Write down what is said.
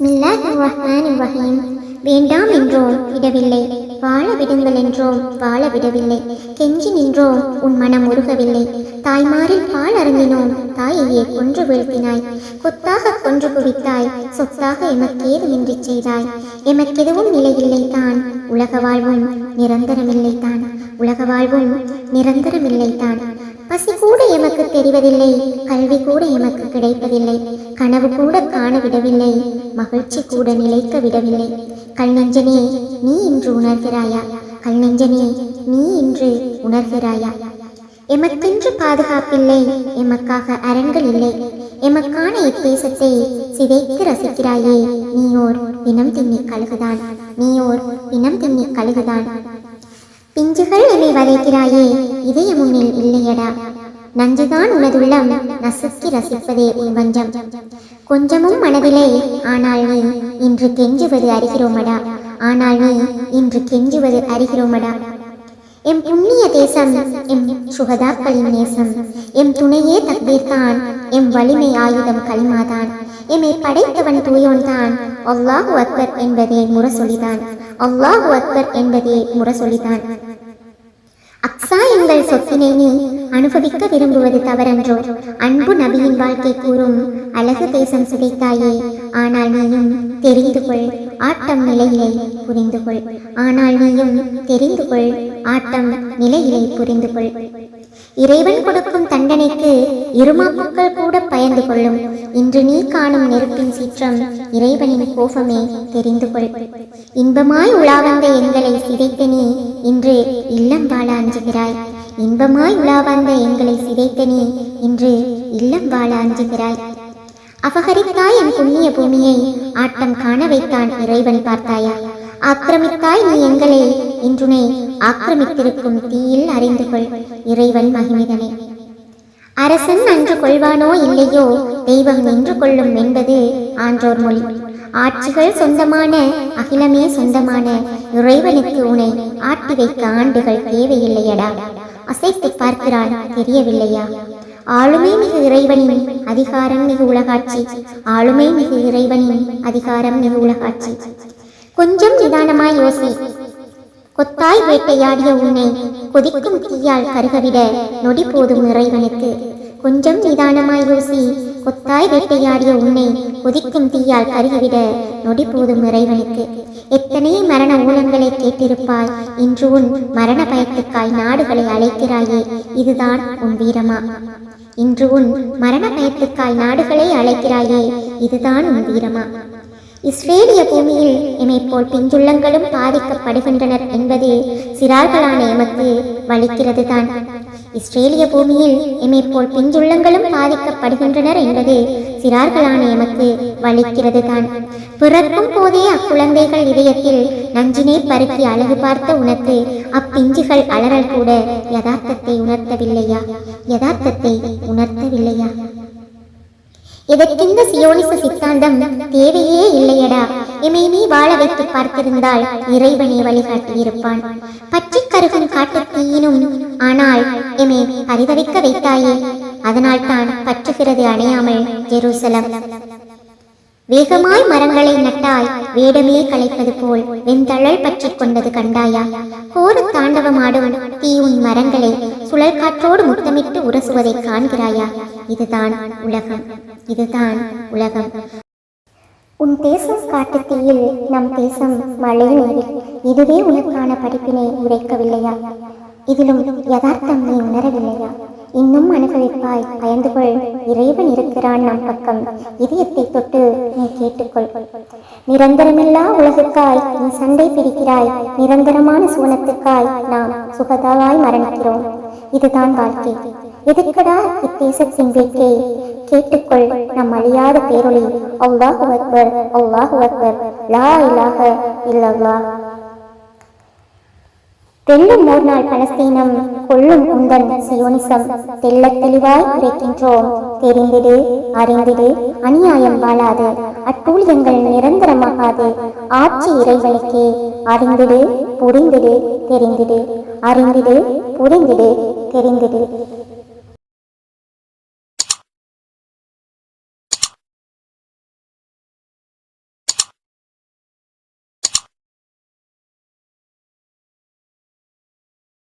பிஸ்மில்லாஹிர் ரஹ்மானிர் ரஹீம். வேண்டாம் என்றோம் விடவில்லை, வாழ விடுங்கள் என்றோம் வாழ விடவில்லை, கெஞ்சி நின்றோம் உன் மனம் உருகவில்லை, தாய்மாரில் பால் அருந்தினோம் தாயையே கொன்று வீழ்த்தினாய், கொத்தாக கொன்று குவித்தாய், சொத்தாக எமக்கேதுமின்றி செய்தாய், எமக்கெதுவும் நிலையில்லை தான், உலக வாழ்வும் நிரந்தரமில்லை தான், உலக வாழ்வும் நிரந்தரமில்லை தான். பசி கூட எமக்கு தெரிவதில்லை, கல்வி கூட எமக்கு கிடைப்பதில்லை, கனவு கூட காண விடவில்லை, மகிழ்ச்சி கூட நிலைக்க விடவில்லை. கல் நெஞ்சனே நீ இன்று உணர்கிறாயா? கல் நெஞ்சனே நீ இன்று உணர்கிறாயா? எமக்கென்று பாதுகாப்பில்லை, எமக்காக அரண்கள் இல்லை, எமக்கான இத்தேசத்தை சிதைத்து ரசிக்கிறாயே, நீயோர் பிணம் திண்ணி கழுகுதான், நீயோர் பிணம் திண்ணி கழுகுதான். பிஞ்சுகள் என்னை வதைக்கிறாயே, இதய முன்னில் இல்லையடா, நஞ்சுதான் உனதுள்ளம் நசுக்கி ரசிப்பதே உன் வஞ்சம். கொஞ்சமும் மனதிலே, ஆனால் நீ இன்று கெஞ்சுவது அறிகிறோமடா, ஆனால் நீ இன்று கெஞ்சுவது அறிகிறோமடா. எம் புண்ணிய தேசம், எம் சுகதாக்களின் நேசம், எம் துணையே தக்பீர்தான், எம் வலிமை ஆயுதம் கலிமாதான், எம்மை படைத்தவன் தூயோன்தான், அல்லாஹு அக்பர் என்பதே முரசொலிதான், அல்லாஹு அக்பர் என்பதே முரசொலிதான். அக்ஸா எங்கள் சொத்தினை நீ அனுபவிக்க விரும்புவது தவறன்றோ, அன்பு நபியின் வாழ்க்கை கூறும் அழகு தேசம் சிதைத்தாயே, ஆனால் நீயும் தெரிந்து கொள் ஆட்டம் நிலையிலே புரிந்து கொள், ஆனால் நீயும் தெரிந்து கொள் ஆட்டம் நிலையிலே புரிந்து கொள். இறைவன் கொடுக்கும் தண்டனைக்கு இருமாப்புக்கள் கூட பயந்து கொள்ளும், இன்று நீ காணும் நெருப்பின் சீற்றம் இறைவனின் கோபமே தெரிந்து கொள். இன்பமாய் உலாவந்த எங்களை சிதைத்த நீ இன்று இல்லம் வாழ அஞ்சுகிறாய், இன்பமாய் உலாவந்த எங்களை சிதைத்த நீ இன்று இல்லம் வாழ அஞ்சுகிறாய். அபகரித்தாய் என் புண்ணிய பூமியை, ஆட்டம் காண வைத்தான் இறைவன் பார்த்தாயா? ஆக்கிரமித்தாய் நீ எங்களை, இன்றுனை ஆக்கிரமித்திருக்கும் தீயில் அறிந்து கொள் இறைவன் மகிமிதனை. அரசன் அன்று கொள்வானோ இல்லையோ, தெய்வம் நின்று கொள்ளும் என்பது ஆன்றோர் மொழி. ஆட்சிகள் சொந்தமான, அகிலமே சொந்தமான இறைவனுக்கு உனை ஆட்டி வைக்க ஆண்டுகள் தேவையில்லையடா, அசைத்து பார்க்கிறான் தெரியவில்லையா? ஆளுமை மிகு இறைவனின் அதிகாரம் மிகு உலகாட்சி, ஆளுமை மிகு இறைவனின் அதிகாரம் மிகு உலகாட்சி. கொஞ்சம் நிதானமாய் யோசி, கொத்தாய் வேட்டையாடிய உன்னை கொதிக்கும் தீயால் கருகவிட நொடி போதும் இறைவனுக்கு. கொஞ்சம் நிதானமாய் யோசி, கொத்தாய் வேட்டையாடிய உன்னை கொதிக்கும் தீயால் கருகிவிட நொடி போதும் இறைவனுக்கு. எத்தனை மரண ஊழங்களை கேட்டிருப்பாய், இன்று உன் மரண பயத்துக்காய் நாடுகளை அழைக்கிறாயே, இதுதான் உன் வீரமா? இன்று உன் மரண பயத்துக்காய் நாடுகளை அழைக்கிறாயே, இதுதான் உன் வீரமா? இஸ்ரேலிய பூமியில் எமைப்போல் பிஞ்சுள்ளங்களும் பாதிக்கப்படுகின்றனர் என்பது சிறார்களான எமக்கு வலிக்கிறது தான். இஸ்ரேலிய பூமியில் எமைப்போல் பிஞ்சுள்ளங்களும் பாதிக்கப்படுகின்றனர் என்பது சிறார்களான எமக்கு வலிக்கிறது தான். பிறக்கும் போதே அக்குழந்தைகள் இதயத்தில் நஞ்சினை பருக்கி அழகு பார்த்த உனக்கு அப்பிஞ்சுகள் அலறல் கூட யதார்த்தத்தை உணர்த்தவில்லையா? யதார்த்தத்தை உணர்த்தவில்லையா? எதற்கிந்த சியோனிச சித்தாந்தம் தேவையே இல்லையடா, எமை நீ வாழ வைத்து பார்த்திருந்தால் இறைவனை வழிகாட்டியிருப்பான். பற்றி கருகும் காட்டு தீயினும் ஆனால் எமை பரிதவிக்க வைத்தாயே, அதனால் தான் பற்றுகிறது அணையாமல் ஜெருசலம். வேகமாய் மரங்களை நட்டாய், வேடமே களைப்பது போல் வெண்தழல் பற்றி கொண்டது கண்டாயா? கோர தாண்டவமாடும் தீ உன் மரங்களை சுழல் காற்றோடு முத்தமிட்டு உரசுவதை காண்கிறாயா? இதுதான் உலகம், இதுதான் உலகம். உன் தேசம் காட்டு தீயில், நம் தேசம் மழை நீரில். இதுவே உனக்கான படிப்பினை உரைக்கவில்லையா? இதிலும் யதார்த்தம் நீ உணரவில்லையா? இன்னும் அனுபவிப்பாய், பயந்து கொள், இறைவன் இருக்கிறான் நம் பக்கம். இதயத்தை தொட்டு நீ கேட்டுக்கொள். நிரந்தரமில்லா உலகுக்காய் நீ சண்டை பிடிக்கிறாய், நிரந்தரமான சுவனத்துக்காய் நாம் சுகதாவாய் மரணிக்கிறோம். இதுதான் வாழ்க்கை. எதுக்கடா இத்தேசத்தின் வேட்கை? கேட்டுக்கொள் நம் அழியாத பேரொளி. அல்லாஹு அக்பர், அல்லாஹு அக்பர், லா இலாஹ இல்லல்லாஹ். வெல்லும் ஓர் நாள் பலஸ்தீனம், கொள்ளும் உந்தன் சியோனிசம். தெல்ல தெளிவாய் உரைக்கின்றோம், தெரிந்திடு அறிந்திடு, அநியாயம் வாழாது, அட்டூழியங்கள் நிரந்தரமாகாது, ஆட்சி இறைவனுக்கே. அறிந்திடு புரிந்திடு தெரிந்திடு, அறிந்திடு புரிந்திடு தெரிந்திடு.